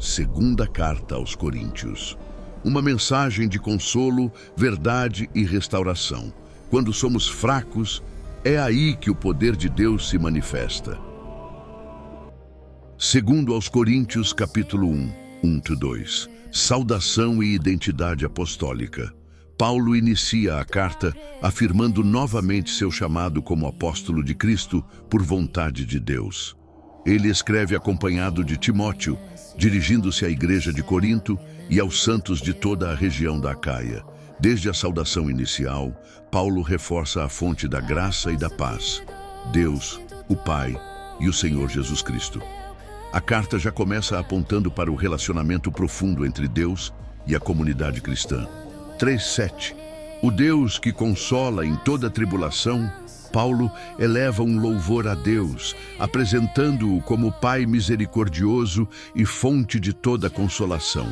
Segunda Carta aos Coríntios. Uma mensagem de consolo, verdade e restauração. Quando somos fracos, é aí que o poder de Deus se manifesta. Segundo aos Coríntios, capítulo 1, 1-2. Saudação e identidade apostólica. Paulo inicia a carta afirmando novamente seu chamado como apóstolo de Cristo por vontade de Deus. Ele escreve acompanhado de Timóteo, dirigindo-se à igreja de Corinto e aos santos de toda a região da Acaia. Desde a saudação inicial, Paulo reforça a fonte da graça e da paz, Deus, o Pai e o Senhor Jesus Cristo. A carta já começa apontando para o relacionamento profundo entre Deus e a comunidade cristã. 3:7. O Deus que consola em toda tribulação, Paulo eleva um louvor a Deus, apresentando-o como Pai misericordioso e fonte de toda consolação.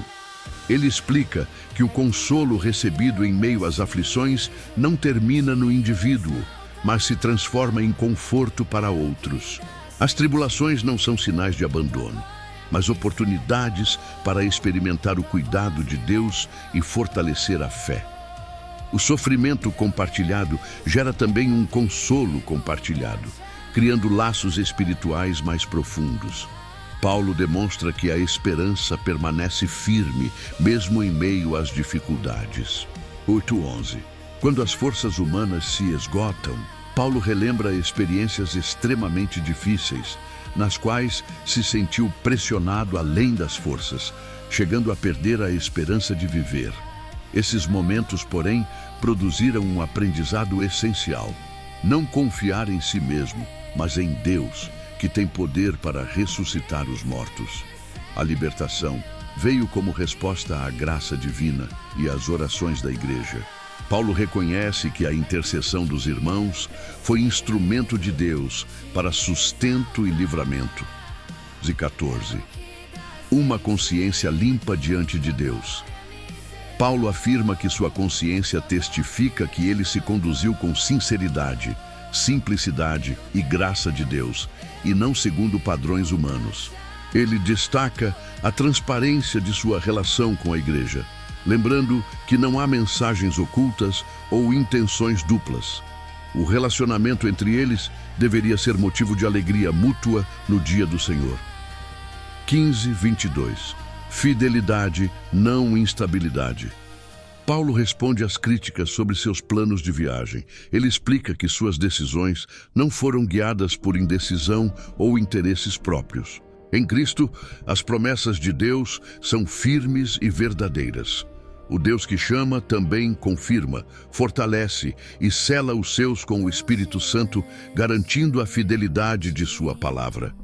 Ele explica que o consolo recebido em meio às aflições não termina no indivíduo, mas se transforma em conforto para outros. As tribulações não são sinais de abandono, mas oportunidades para experimentar o cuidado de Deus e fortalecer a fé. O sofrimento compartilhado gera também um consolo compartilhado, criando laços espirituais mais profundos. Paulo demonstra que a esperança permanece firme, mesmo em meio às dificuldades. 8:11. Quando as forças humanas se esgotam, Paulo relembra experiências extremamente difíceis, nas quais se sentiu pressionado além das forças, chegando a perder a esperança de viver. Esses momentos, porém, produziram um aprendizado essencial. Não confiar em si mesmo, mas em Deus, que tem poder para ressuscitar os mortos. A libertação veio como resposta à graça divina e às orações da igreja. Paulo reconhece que a intercessão dos irmãos foi instrumento de Deus para sustento e livramento. 14. Uma consciência limpa diante de Deus. Paulo afirma que sua consciência testifica que ele se conduziu com sinceridade, simplicidade e graça de Deus, e não segundo padrões humanos. Ele destaca a transparência de sua relação com a igreja, lembrando que não há mensagens ocultas ou intenções duplas. O relacionamento entre eles deveria ser motivo de alegria mútua no dia do Senhor. 15:22. Fidelidade, não instabilidade. Paulo responde às críticas sobre seus planos de viagem. Ele explica que suas decisões não foram guiadas por indecisão ou interesses próprios. Em Cristo, as promessas de Deus são firmes e verdadeiras. O Deus que chama também confirma, fortalece e sela os seus com o Espírito Santo, garantindo a fidelidade de sua palavra.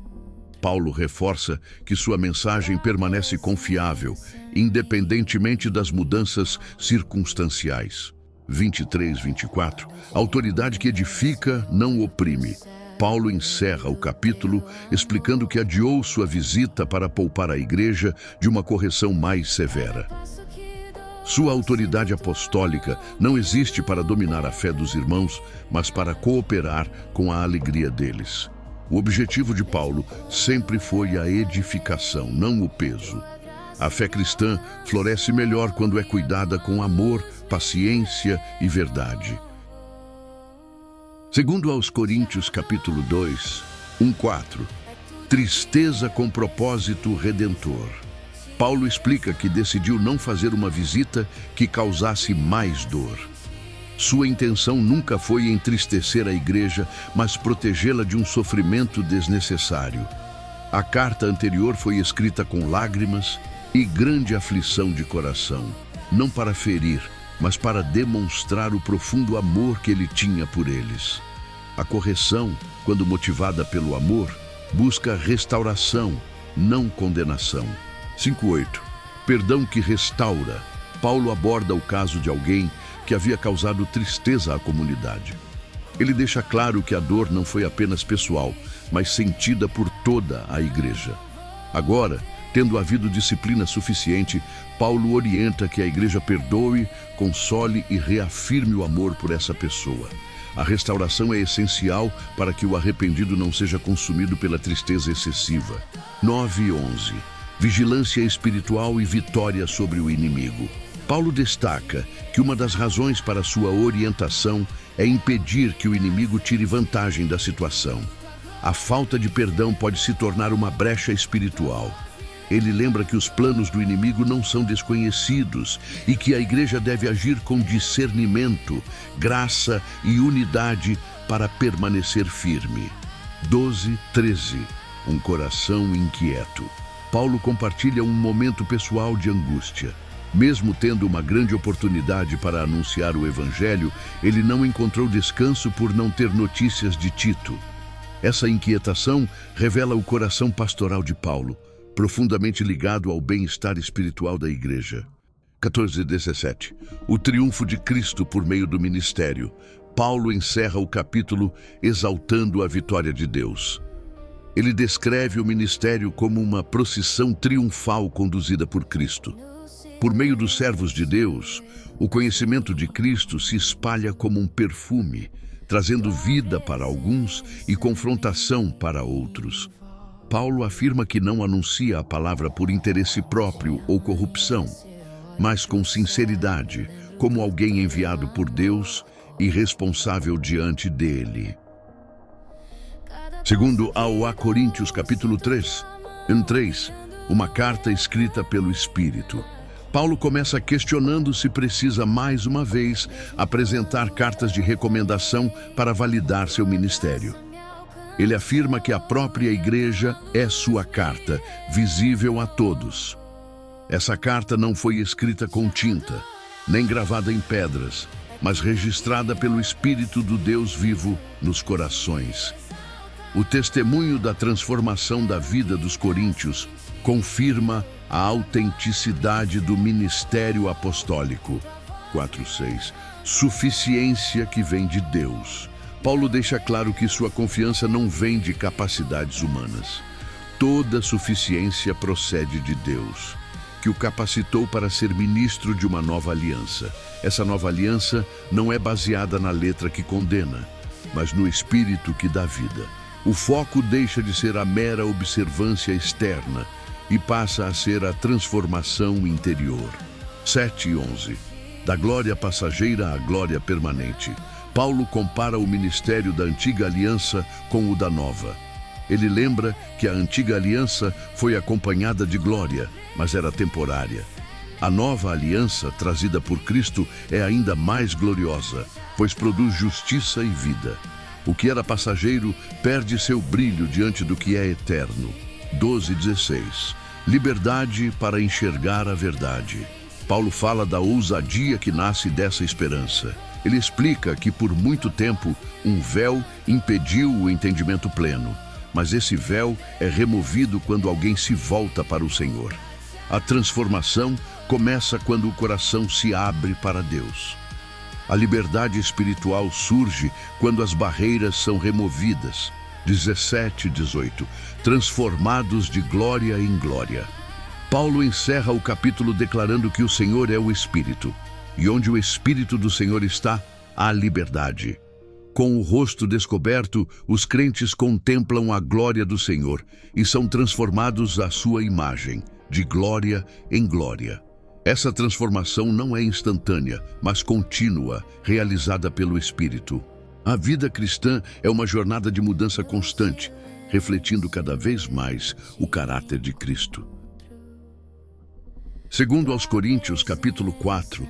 Paulo reforça que sua mensagem permanece confiável, independentemente das mudanças circunstanciais. 23-24. Autoridade que edifica, não oprime. Paulo encerra o capítulo explicando que adiou sua visita para poupar a igreja de uma correção mais severa. Sua autoridade apostólica não existe para dominar a fé dos irmãos, mas para cooperar com a alegria deles. O objetivo de Paulo sempre foi a edificação, não o peso. A fé cristã floresce melhor quando é cuidada com amor, paciência e verdade. Segundo aos Coríntios, capítulo 2, 1:4. Tristeza com propósito redentor. Paulo explica que decidiu não fazer uma visita que causasse mais dor. Sua intenção nunca foi entristecer a igreja, mas protegê-la de um sofrimento desnecessário. A carta anterior foi escrita com lágrimas e grande aflição de coração, não para ferir, mas para demonstrar o profundo amor que ele tinha por eles. A correção, quando motivada pelo amor, busca restauração, não condenação. 5:8. Perdão que restaura. Paulo aborda o caso de alguém que havia causado tristeza à comunidade. Ele deixa claro que a dor não foi apenas pessoal, mas sentida por toda a igreja. Agora, tendo havido disciplina suficiente, Paulo orienta que a igreja perdoe, console e reafirme o amor por essa pessoa. A restauração é essencial para que o arrependido não seja consumido pela tristeza excessiva. 9:11. vigilância espiritual e vitória sobre o inimigo. Paulo destaca que uma das razões para sua orientação é impedir que o inimigo tire vantagem da situação. A falta de perdão pode se tornar uma brecha espiritual. Ele lembra que os planos do inimigo não são desconhecidos e que a igreja deve agir com discernimento, graça e unidade para permanecer firme. 12:13. Um coração inquieto. Paulo compartilha um momento pessoal de angústia. Mesmo tendo uma grande oportunidade para anunciar o Evangelho, ele não encontrou descanso por não ter notícias de Tito. Essa inquietação revela o coração pastoral de Paulo, profundamente ligado ao bem-estar espiritual da igreja. 14:17. O triunfo de Cristo por meio do ministério. Paulo encerra o capítulo exaltando a vitória de Deus. Ele descreve o ministério como uma procissão triunfal conduzida por Cristo. Por meio dos servos de Deus, o conhecimento de Cristo se espalha como um perfume, trazendo vida para alguns e confrontação para outros. Paulo afirma que não anuncia a palavra por interesse próprio ou corrupção, mas com sinceridade, como alguém enviado por Deus e responsável diante dele. Segundo a Coríntios capítulo 3, em 3, uma carta escrita pelo Espírito. Paulo começa questionando se precisa mais uma vez apresentar cartas de recomendação para validar seu ministério. Ele afirma que a própria igreja é sua carta, visível a todos. Essa carta não foi escrita com tinta, nem gravada em pedras, mas registrada pelo Espírito do Deus vivo nos corações. O testemunho da transformação da vida dos coríntios confirma a autenticidade do ministério apostólico. 4:6. Suficiência que vem de Deus. Paulo deixa claro que sua confiança não vem de capacidades humanas. Toda suficiência procede de Deus, que o capacitou para ser ministro de uma nova aliança. Essa nova aliança não é baseada na letra que condena, mas no Espírito que dá vida. O foco deixa de ser a mera observância externa e passa a ser a transformação interior. 7:11. Da glória passageira à glória permanente. Paulo compara o ministério da antiga aliança com o da nova. Ele lembra que a antiga aliança foi acompanhada de glória, mas era temporária. A nova aliança, trazida por Cristo, é ainda mais gloriosa, pois produz justiça e vida. O que era passageiro perde seu brilho diante do que é eterno. 12:16. Liberdade para enxergar a verdade. Paulo fala da ousadia que nasce dessa esperança. Ele explica que por muito tempo um véu impediu o entendimento pleno, mas esse véu é removido quando alguém se volta para o Senhor. A transformação começa quando o coração se abre para Deus. A liberdade espiritual surge quando as barreiras são removidas. 17:18. Transformados de glória em glória. Paulo encerra o capítulo declarando que o Senhor é o Espírito, e onde o Espírito do Senhor está, há liberdade. Com o rosto descoberto, os crentes contemplam a glória do Senhor e são transformados à sua imagem, de glória em glória. Essa transformação não é instantânea, mas contínua, realizada pelo Espírito. A vida cristã é uma jornada de mudança constante, refletindo cada vez mais o caráter de Cristo. Segundo aos Coríntios, capítulo 4,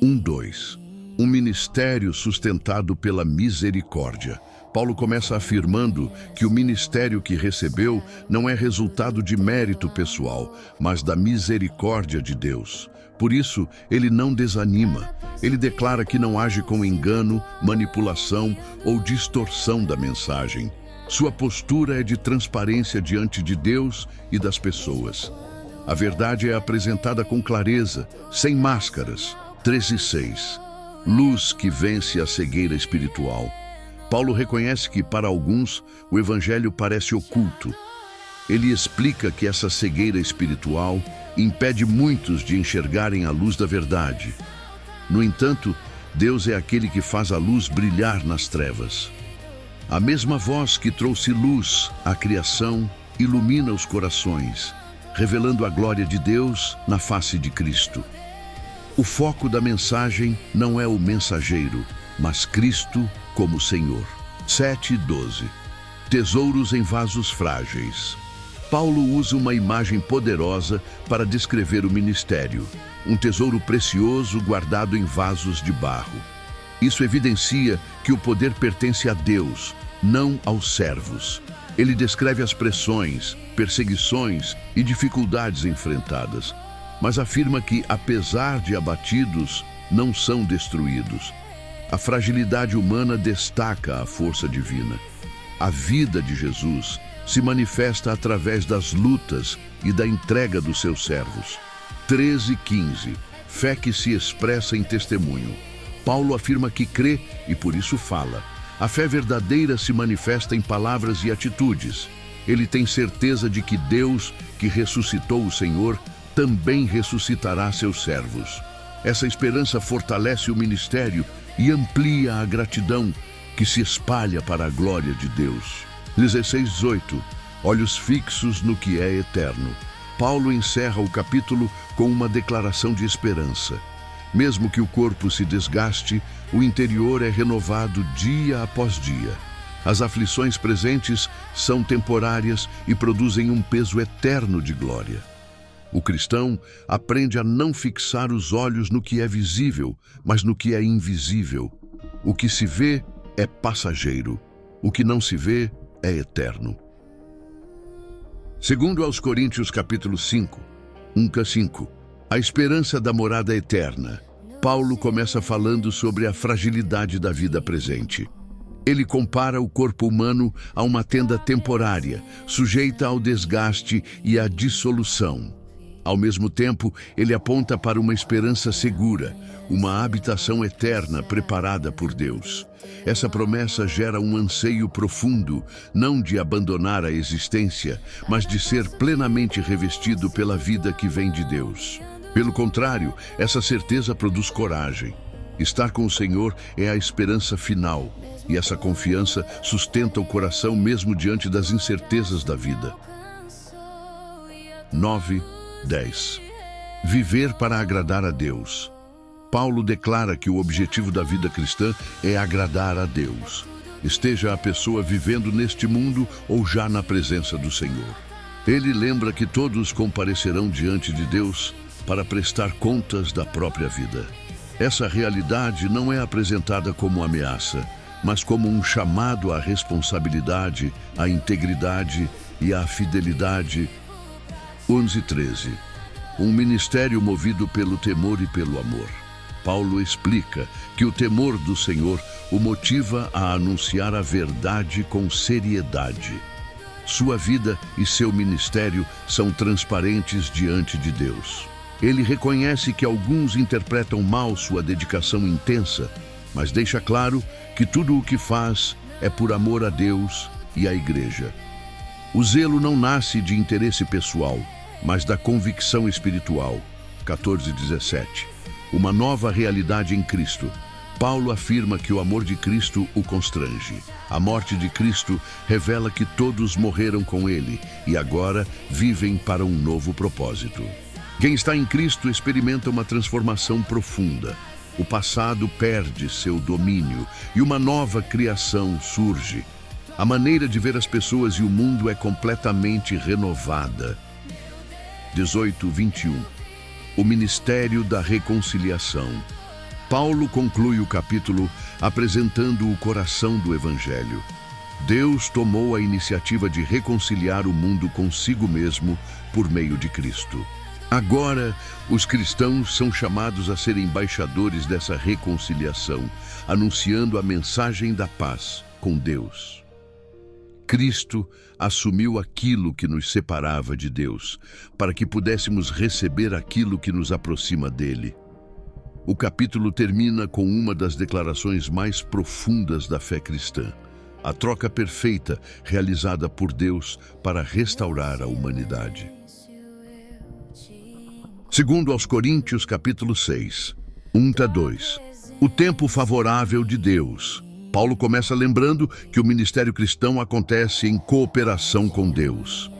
1-2. Um ministério sustentado pela misericórdia. Paulo começa afirmando que o ministério que recebeu não é resultado de mérito pessoal, mas da misericórdia de Deus. Por isso, ele não desanima. Ele declara que não age com engano, manipulação ou distorção da mensagem. Sua postura é de transparência diante de Deus e das pessoas. A verdade é apresentada com clareza, sem máscaras. 13:6. Luz que vence a cegueira espiritual. Paulo reconhece que, para alguns, o Evangelho parece oculto. Ele explica que essa cegueira espiritual impede muitos de enxergarem a luz da verdade. No entanto, Deus é aquele que faz a luz brilhar nas trevas. A mesma voz que trouxe luz à criação ilumina os corações. revelando a glória de Deus na face de Cristo. O foco da mensagem não é o mensageiro, mas Cristo como Senhor. 7:12. Tesouros em vasos frágeis. Paulo usa uma imagem poderosa para descrever o ministério, um tesouro precioso guardado em vasos de barro. Isso evidencia que o poder pertence a Deus, não aos servos. Ele descreve as pressões, perseguições e dificuldades enfrentadas, mas afirma que, apesar de abatidos, não são destruídos. A fragilidade humana destaca a força divina. A vida de Jesus se manifesta através das lutas e da entrega dos seus servos. 13:15. Fé que se expressa em testemunho. Paulo afirma que crê e por isso fala. A fé verdadeira se manifesta em palavras e atitudes. Ele tem certeza de que Deus, que ressuscitou o Senhor, também ressuscitará seus servos. Essa esperança fortalece o ministério e amplia a gratidão que se espalha para a glória de Deus. 16:18. Olhos fixos no que é eterno. Paulo encerra o capítulo com uma declaração de esperança. Mesmo que o corpo se desgaste, o interior é renovado dia após dia. As aflições presentes são temporárias e produzem um peso eterno de glória. O cristão aprende a não fixar os olhos no que é visível, mas no que é invisível. O que se vê é passageiro, o que não se vê é eterno. Segundo aos Coríntios capítulo 5, 1-5, a esperança da morada eterna. Paulo começa falando sobre a fragilidade da vida presente. Ele compara o corpo humano a uma tenda temporária, sujeita ao desgaste e à dissolução. Ao mesmo tempo, ele aponta para uma esperança segura, uma habitação eterna preparada por Deus. Essa promessa gera um anseio profundo, não de abandonar a existência, mas de ser plenamente revestido pela vida que vem de Deus. Pelo contrário, essa certeza produz coragem. Estar com o Senhor é a esperança final, e essa confiança sustenta o coração mesmo diante das incertezas da vida. 9:10. Viver para agradar a Deus. Paulo declara que o objetivo da vida cristã é agradar a Deus. Esteja a pessoa vivendo neste mundo ou já na presença do Senhor. Ele lembra que todos comparecerão diante de Deus para prestar contas da própria vida. Essa realidade não é apresentada como ameaça, mas como um chamado à responsabilidade, à integridade e à fidelidade. 11:13. Um ministério movido pelo temor e pelo amor. Paulo explica que o temor do Senhor o motiva a anunciar a verdade com seriedade. Sua vida e seu ministério são transparentes diante de Deus. Ele reconhece que alguns interpretam mal sua dedicação intensa, mas deixa claro que tudo o que faz é por amor a Deus e à Igreja. O zelo não nasce de interesse pessoal, mas da convicção espiritual. 14:17. Uma nova realidade em Cristo. Paulo afirma que o amor de Cristo o constrange. A morte de Cristo revela que todos morreram com ele e agora vivem para um novo propósito. Quem está em Cristo experimenta uma transformação profunda. O passado perde seu domínio e uma nova criação surge. A maneira de ver as pessoas e o mundo é completamente renovada. 18:21. O ministério da reconciliação. Paulo conclui o capítulo apresentando o coração do Evangelho. Deus tomou a iniciativa de reconciliar o mundo consigo mesmo por meio de Cristo. Agora, os cristãos são chamados a ser embaixadores dessa reconciliação, anunciando a mensagem da paz com Deus. Cristo assumiu aquilo que nos separava de Deus, para que pudéssemos receber aquilo que nos aproxima dele. O capítulo termina com uma das declarações mais profundas da fé cristã, a troca perfeita realizada por Deus para restaurar a humanidade. Segundo aos Coríntios, capítulo 6, 1-2. O tempo favorável de Deus. Paulo começa lembrando que o ministério cristão acontece em cooperação com Deus.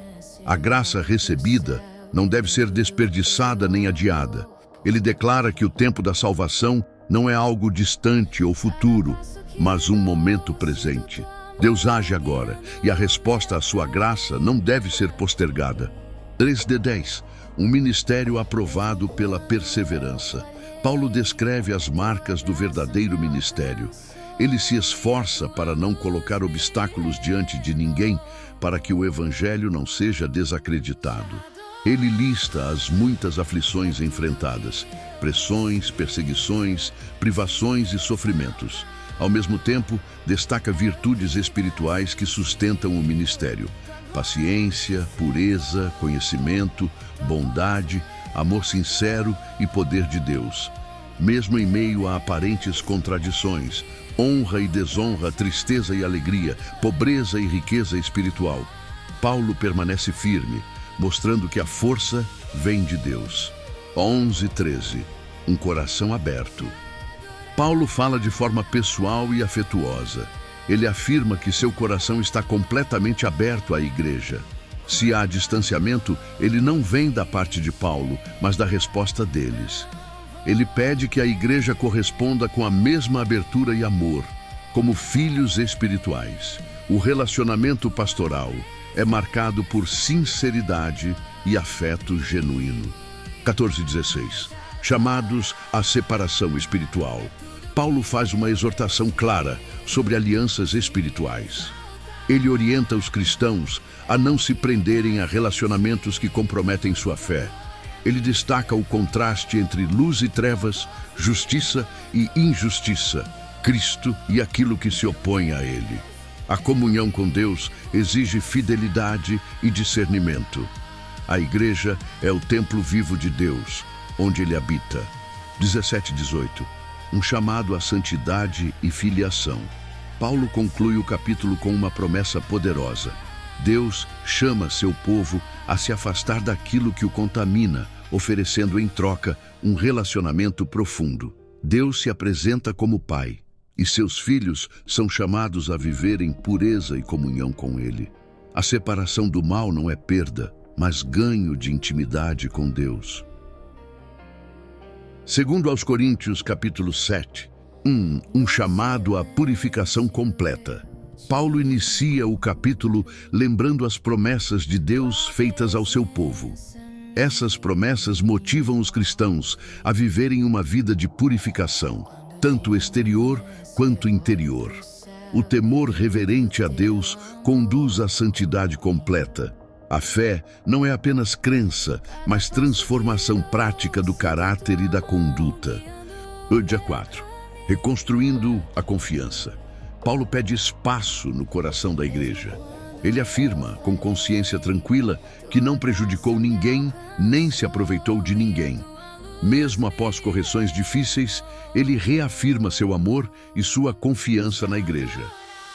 A graça recebida não deve ser desperdiçada nem adiada. Ele declara que o tempo da salvação não é algo distante ou futuro, mas um momento presente. Deus age agora, e a resposta à sua graça não deve ser postergada. 3:10. Um ministério aprovado pela perseverança. Paulo descreve as marcas do verdadeiro ministério. Ele se esforça para não colocar obstáculos diante de ninguém, para que o evangelho não seja desacreditado. Ele lista as muitas aflições enfrentadas, pressões, perseguições, privações e sofrimentos. Ao mesmo tempo, destaca virtudes espirituais que sustentam o ministério: paciência, pureza, conhecimento, bondade, amor sincero e poder de Deus. Mesmo em meio a aparentes contradições, honra e desonra, tristeza e alegria, pobreza e riqueza espiritual, Paulo permanece firme, mostrando que a força vem de Deus. 11:13. Um coração aberto. Paulo fala de forma pessoal e afetuosa. Ele afirma que seu coração está completamente aberto à igreja. Se há distanciamento, ele não vem da parte de Paulo, mas da resposta deles. Ele pede que a igreja corresponda com a mesma abertura e amor, como filhos espirituais. O relacionamento pastoral é marcado por sinceridade e afeto genuíno. 14:16. Chamados à separação espiritual. Paulo faz uma exortação clara sobre alianças espirituais. Ele orienta os cristãos a não se prenderem a relacionamentos que comprometem sua fé. Ele destaca o contraste entre luz e trevas, justiça e injustiça, Cristo e aquilo que se opõe a ele. A comunhão com Deus exige fidelidade e discernimento. A igreja é o templo vivo de Deus, onde ele habita. 17:18. Um chamado à santidade e filiação. Paulo conclui o capítulo com uma promessa poderosa. Deus chama seu povo a se afastar daquilo que o contamina, oferecendo em troca um relacionamento profundo. Deus se apresenta como Pai, e seus filhos são chamados a viver em pureza e comunhão com Ele. A separação do mal não é perda, mas ganho de intimidade com Deus. Segundo aos Coríntios, capítulo 7, um chamado à purificação completa. Paulo inicia o capítulo lembrando as promessas de Deus feitas ao seu povo. Essas promessas motivam os cristãos a viverem uma vida de purificação, tanto exterior quanto interior. O temor reverente a Deus conduz à santidade completa. A fé não é apenas crença, mas transformação prática do caráter e da conduta. Dia 4. Reconstruindo a confiança. Paulo pede espaço no coração da igreja. Ele afirma, com consciência tranquila, que não prejudicou ninguém, nem se aproveitou de ninguém. Mesmo após correções difíceis, ele reafirma seu amor e sua confiança na igreja.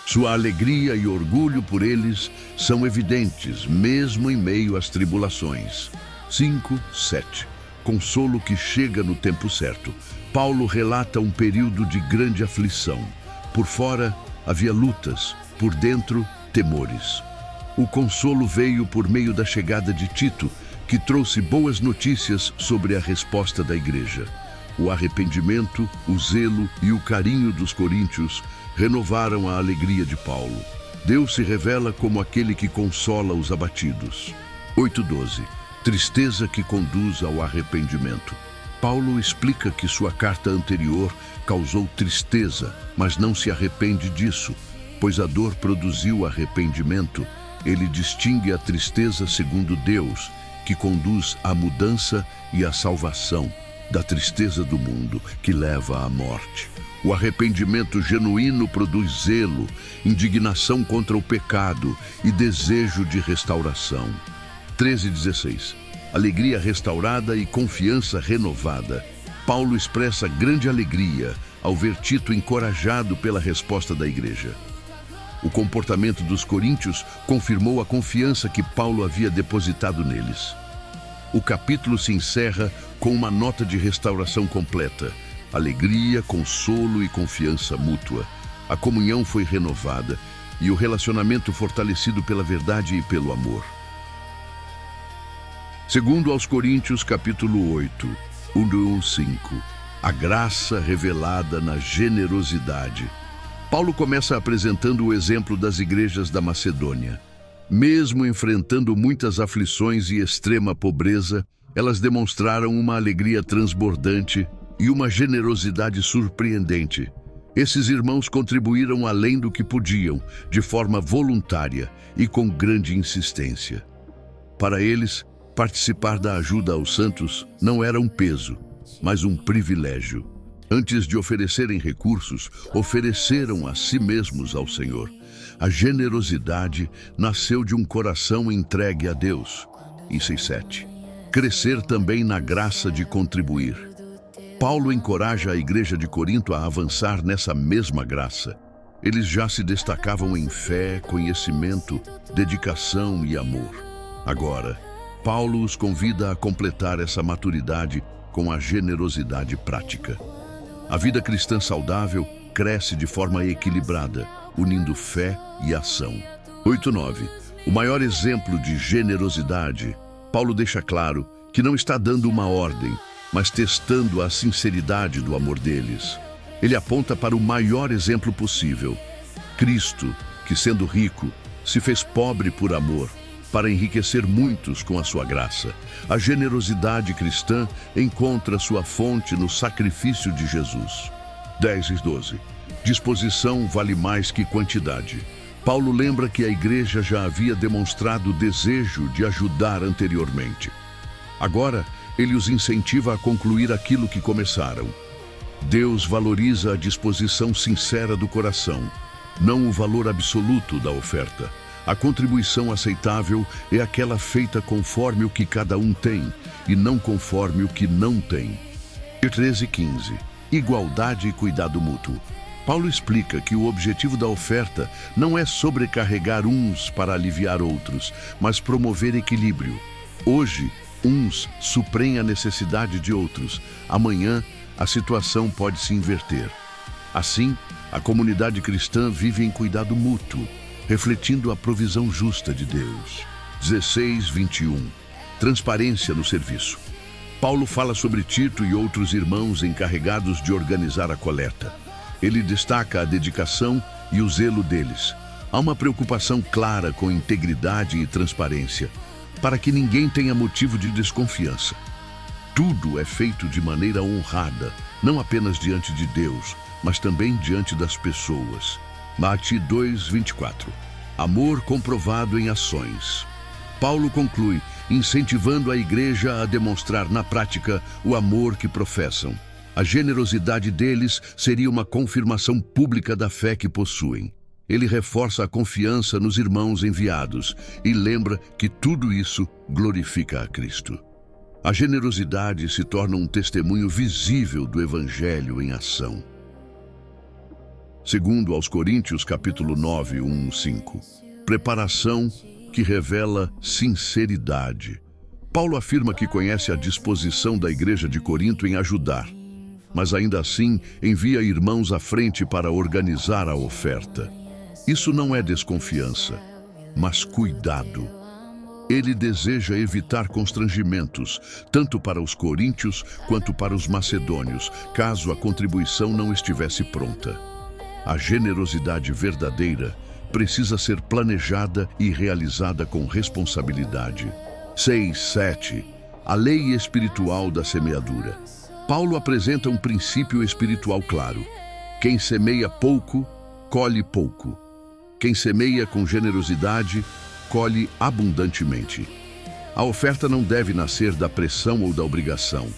Sua alegria e orgulho por eles são evidentes, mesmo em meio às tribulações. 5:7. Consolo que chega no tempo certo. Paulo relata um período de grande aflição. Por fora, havia lutas, por dentro, temores. O consolo veio por meio da chegada de Tito, que trouxe boas notícias sobre a resposta da igreja. O arrependimento, o zelo e o carinho dos coríntios renovaram a alegria de Paulo. Deus se revela como aquele que consola os abatidos. 8:12. Tristeza que conduz ao arrependimento. Paulo explica que sua carta anterior causou tristeza, mas não se arrepende disso, pois a dor produziu arrependimento. Ele distingue a tristeza segundo Deus, que conduz à mudança e à salvação, da tristeza do mundo, que leva à morte. O arrependimento genuíno produz zelo, indignação contra o pecado e desejo de restauração. 13:16. Alegria restaurada e confiança renovada. Paulo expressa grande alegria ao ver Tito encorajado pela resposta da igreja. O comportamento dos coríntios confirmou a confiança que Paulo havia depositado neles. O capítulo se encerra com uma nota de restauração completa. Alegria, consolo e confiança mútua. A comunhão foi renovada e o relacionamento fortalecido pela verdade e pelo amor. Segundo aos Coríntios, capítulo 8, 1-5, a graça revelada na generosidade. Paulo começa apresentando o exemplo das igrejas da Macedônia. Mesmo enfrentando muitas aflições e extrema pobreza, elas demonstraram uma alegria transbordante e uma generosidade surpreendente. Esses irmãos contribuíram além do que podiam, de forma voluntária e com grande insistência. Para eles, participar da ajuda aos santos não era um peso, mas um privilégio. Antes de oferecerem recursos, ofereceram a si mesmos ao Senhor. A generosidade nasceu de um coração entregue a Deus. E 6:7. Crescer também na graça de contribuir. Paulo encoraja a igreja de Corinto a avançar nessa mesma graça. Eles já se destacavam em fé, conhecimento, dedicação e amor. Agora, Paulo os convida a completar essa maturidade com a generosidade prática. A vida cristã saudável cresce de forma equilibrada, unindo fé e ação. 8:9. O maior exemplo de generosidade, Paulo deixa claro que não está dando uma ordem, mas testando a sinceridade do amor deles. Ele aponta para o maior exemplo possível: Cristo, que sendo rico, se fez pobre por amor, para enriquecer muitos com a sua graça. A generosidade cristã encontra sua fonte no sacrifício de Jesus. 10:12. Disposição vale mais que quantidade. Paulo lembra que a igreja já havia demonstrado desejo de ajudar anteriormente. Agora, ele os incentiva a concluir aquilo que começaram. Deus valoriza a disposição sincera do coração, não o valor absoluto da oferta. A contribuição aceitável é aquela feita conforme o que cada um tem, e não conforme o que não tem. 13:15. Igualdade e cuidado mútuo. Paulo explica que o objetivo da oferta não é sobrecarregar uns para aliviar outros, mas promover equilíbrio. Hoje, uns suprem a necessidade de outros. Amanhã, a situação pode se inverter. Assim, a comunidade cristã vive em cuidado mútuo, refletindo a provisão justa de Deus. 16:21. Transparência no serviço. Paulo fala sobre Tito e outros irmãos encarregados de organizar a coleta. Ele destaca a dedicação e o zelo deles. Há uma preocupação clara com integridade e transparência, para que ninguém tenha motivo de desconfiança. Tudo é feito de maneira honrada, não apenas diante de Deus, mas também diante das pessoas. Mate 2:24. Amor comprovado em ações. Paulo conclui, incentivando a igreja a demonstrar na prática o amor que professam. A generosidade deles seria uma confirmação pública da fé que possuem. Ele reforça a confiança nos irmãos enviados e lembra que tudo isso glorifica a Cristo. A generosidade se torna um testemunho visível do Evangelho em ação. Segundo aos Coríntios, capítulo 9, 1-5. Preparação que revela sinceridade. Paulo afirma que conhece a disposição da igreja de Corinto em ajudar, mas ainda assim envia irmãos à frente para organizar a oferta. Isso não é desconfiança, mas cuidado. Ele deseja evitar constrangimentos, tanto para os coríntios quanto para os macedônios, caso a contribuição não estivesse pronta. A generosidade verdadeira precisa ser planejada e realizada com responsabilidade. 6:7. A lei espiritual da semeadura. Paulo apresenta um princípio espiritual claro. Quem semeia pouco, colhe pouco. Quem semeia com generosidade, colhe abundantemente. A oferta não deve nascer da pressão ou da obrigação,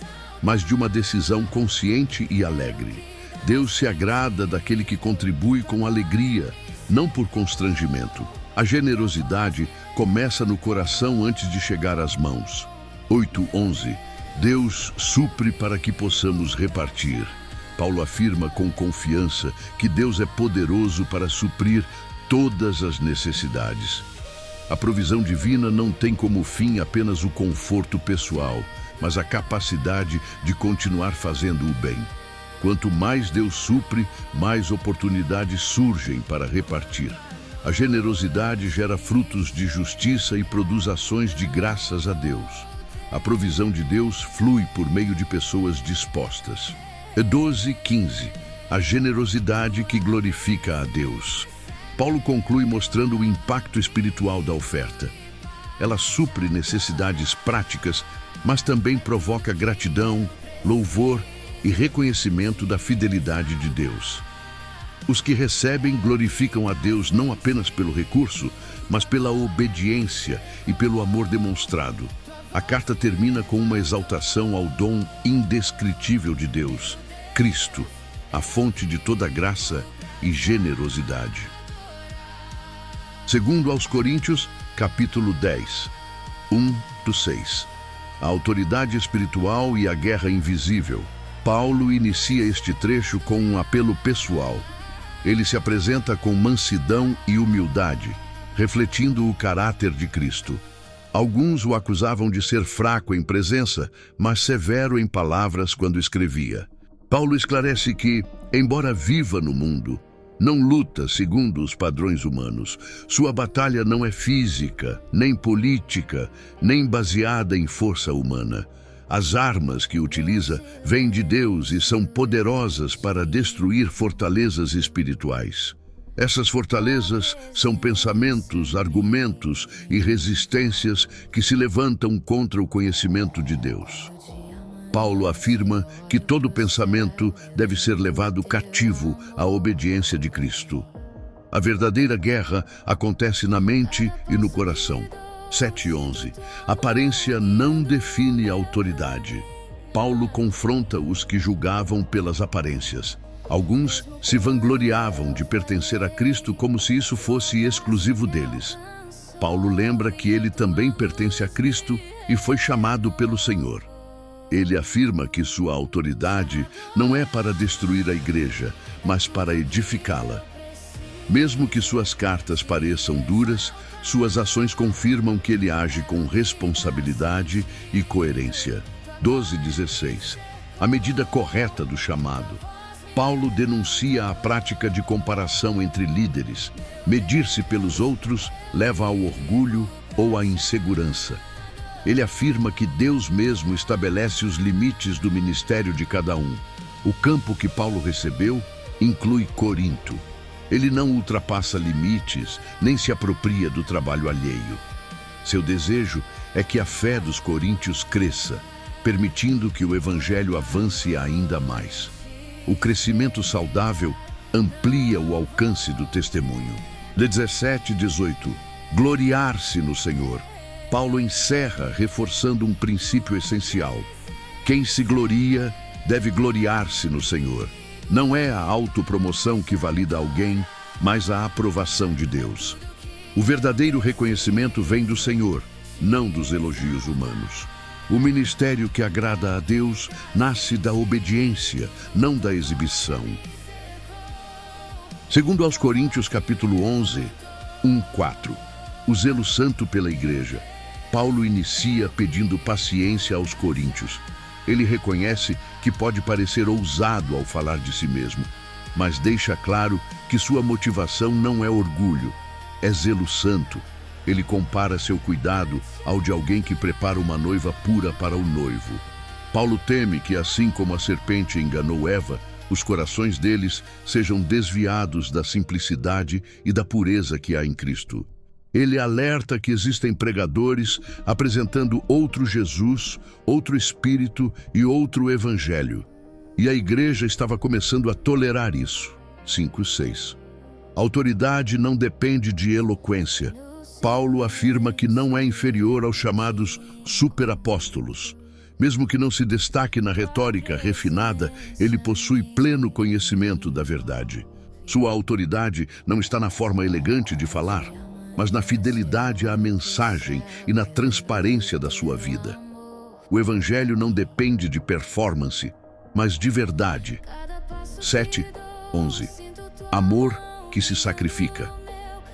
mas de uma decisão consciente e alegre. Deus se agrada daquele que contribui com alegria, não por constrangimento. A generosidade começa no coração antes de chegar às mãos. 8:11. Deus supre para que possamos repartir. Paulo afirma com confiança que Deus é poderoso para suprir todas as necessidades. A provisão divina não tem como fim apenas o conforto pessoal, mas a capacidade de continuar fazendo o bem. Quanto mais Deus supre, mais oportunidades surgem para repartir. A generosidade gera frutos de justiça e produz ações de graças a Deus. A provisão de Deus flui por meio de pessoas dispostas. 12:15. A generosidade que glorifica a Deus. Paulo conclui mostrando o impacto espiritual da oferta. Ela supre necessidades práticas, mas também provoca gratidão, louvor e reconhecimento da fidelidade de Deus. Os que recebem glorificam a Deus não apenas pelo recurso, mas pela obediência e pelo amor demonstrado. A carta termina com uma exaltação ao dom indescritível de Deus, Cristo, a fonte de toda graça e generosidade. Segundo aos Coríntios, capítulo 10, 1-6. A autoridade espiritual e a guerra invisível. Paulo inicia este trecho com um apelo pessoal. Ele se apresenta com mansidão e humildade, refletindo o caráter de Cristo. Alguns o acusavam de ser fraco em presença, mas severo em palavras quando escrevia. Paulo esclarece que, embora viva no mundo, não luta segundo os padrões humanos. Sua batalha não é física, nem política, nem baseada em força humana. As armas que utiliza vêm de Deus e são poderosas para destruir fortalezas espirituais. Essas fortalezas são pensamentos, argumentos e resistências que se levantam contra o conhecimento de Deus. Paulo afirma que todo pensamento deve ser levado cativo à obediência de Cristo. A verdadeira guerra acontece na mente e no coração. 7:11. Aparência não define autoridade. Paulo confronta os que julgavam pelas aparências. Alguns se vangloriavam de pertencer a Cristo como se isso fosse exclusivo deles. Paulo lembra que ele também pertence a Cristo e foi chamado pelo Senhor. Ele afirma que sua autoridade não é para destruir a igreja, mas para edificá-la. Mesmo que suas cartas pareçam duras, suas ações confirmam que ele age com responsabilidade e coerência. 12:16. A medida correta do chamado. Paulo denuncia a prática de comparação entre líderes. Medir-se pelos outros leva ao orgulho ou à insegurança. Ele afirma que Deus mesmo estabelece os limites do ministério de cada um. O campo que Paulo recebeu inclui Corinto. Ele não ultrapassa limites, nem se apropria do trabalho alheio. Seu desejo é que a fé dos coríntios cresça, permitindo que o evangelho avance ainda mais. O crescimento saudável amplia o alcance do testemunho. 17:18. Gloriar-se no Senhor. Paulo encerra reforçando um princípio essencial. Quem se gloria deve gloriar-se no Senhor. Não é a autopromoção que valida alguém, mas a aprovação de Deus. O verdadeiro reconhecimento vem do Senhor, não dos elogios humanos. O ministério que agrada a Deus nasce da obediência, não da exibição. Segundo aos Coríntios, capítulo 11, 1-4. O zelo santo pela igreja. Paulo inicia pedindo paciência aos coríntios. Ele reconhece que pode parecer ousado ao falar de si mesmo, mas deixa claro que sua motivação não é orgulho, é zelo santo. Ele compara seu cuidado ao de alguém que prepara uma noiva pura para o noivo. Paulo teme que, assim como a serpente enganou Eva, os corações deles sejam desviados da simplicidade e da pureza que há em Cristo. Ele alerta que existem pregadores apresentando outro Jesus, outro Espírito e outro Evangelho. E a igreja estava começando a tolerar isso. 5:6. Autoridade não depende de eloquência. Paulo afirma que não é inferior aos chamados superapóstolos. Mesmo que não se destaque na retórica refinada, ele possui pleno conhecimento da verdade. Sua autoridade não está na forma elegante de falar, mas na fidelidade à mensagem e na transparência da sua vida. O Evangelho não depende de performance, mas de verdade. 7:11. Amor que se sacrifica.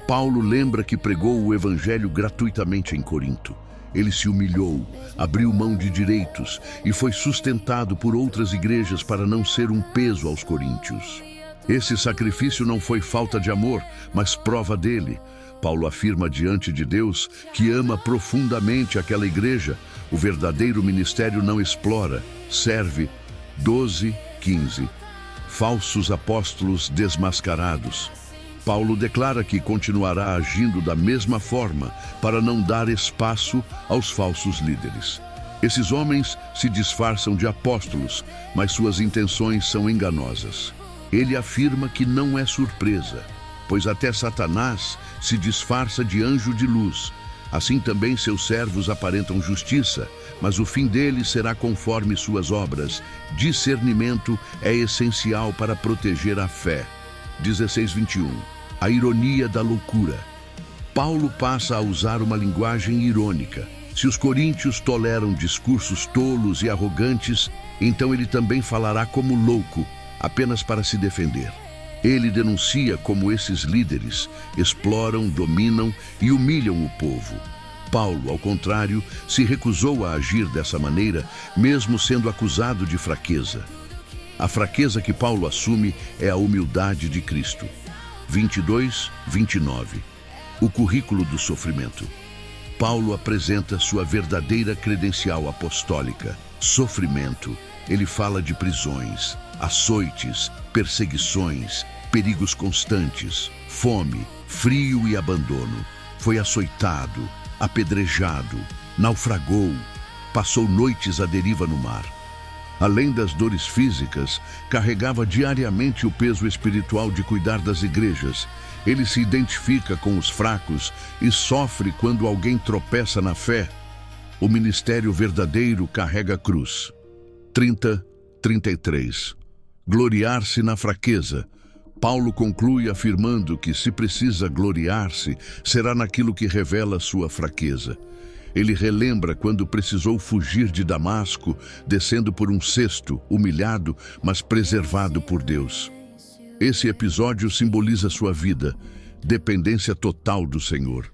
Paulo lembra que pregou o Evangelho gratuitamente em Corinto. Ele se humilhou, abriu mão de direitos e foi sustentado por outras igrejas para não ser um peso aos coríntios. Esse sacrifício não foi falta de amor, mas prova dele. Paulo afirma diante de Deus que ama profundamente aquela igreja. O verdadeiro ministério não explora, serve. 12:15. Falsos apóstolos desmascarados. Paulo declara que continuará agindo da mesma forma para não dar espaço aos falsos líderes. Esses homens se disfarçam de apóstolos, mas suas intenções são enganosas. Ele afirma que não é surpresa, pois até Satanás se disfarça de anjo de luz. Assim também seus servos aparentam justiça, mas o fim deles será conforme suas obras. Discernimento é essencial para proteger a fé. 16:21. A ironia da loucura. Paulo passa a usar uma linguagem irônica. Se os coríntios toleram discursos tolos e arrogantes, então ele também falará como louco, apenas para se defender. Ele denuncia como esses líderes exploram, dominam e humilham o povo. Paulo, ao contrário, se recusou a agir dessa maneira, mesmo sendo acusado de fraqueza. A fraqueza que Paulo assume é a humildade de Cristo. 22:29. O currículo do sofrimento. Paulo apresenta sua verdadeira credencial apostólica. Sofrimento. Ele fala de prisões, açoites, perseguições, perigos constantes, fome, frio e abandono. Foi açoitado, apedrejado, naufragou, passou noites à deriva no mar. Além das dores físicas, carregava diariamente o peso espiritual de cuidar das igrejas. Ele se identifica com os fracos e sofre quando alguém tropeça na fé. O ministério verdadeiro carrega a cruz. 30:33. Gloriar-se na fraqueza. Paulo conclui afirmando que, se precisa gloriar-se, será naquilo que revela sua fraqueza. Ele relembra quando precisou fugir de Damasco, descendo por um cesto, humilhado, mas preservado por Deus. Esse episódio simboliza sua vida, dependência total do Senhor.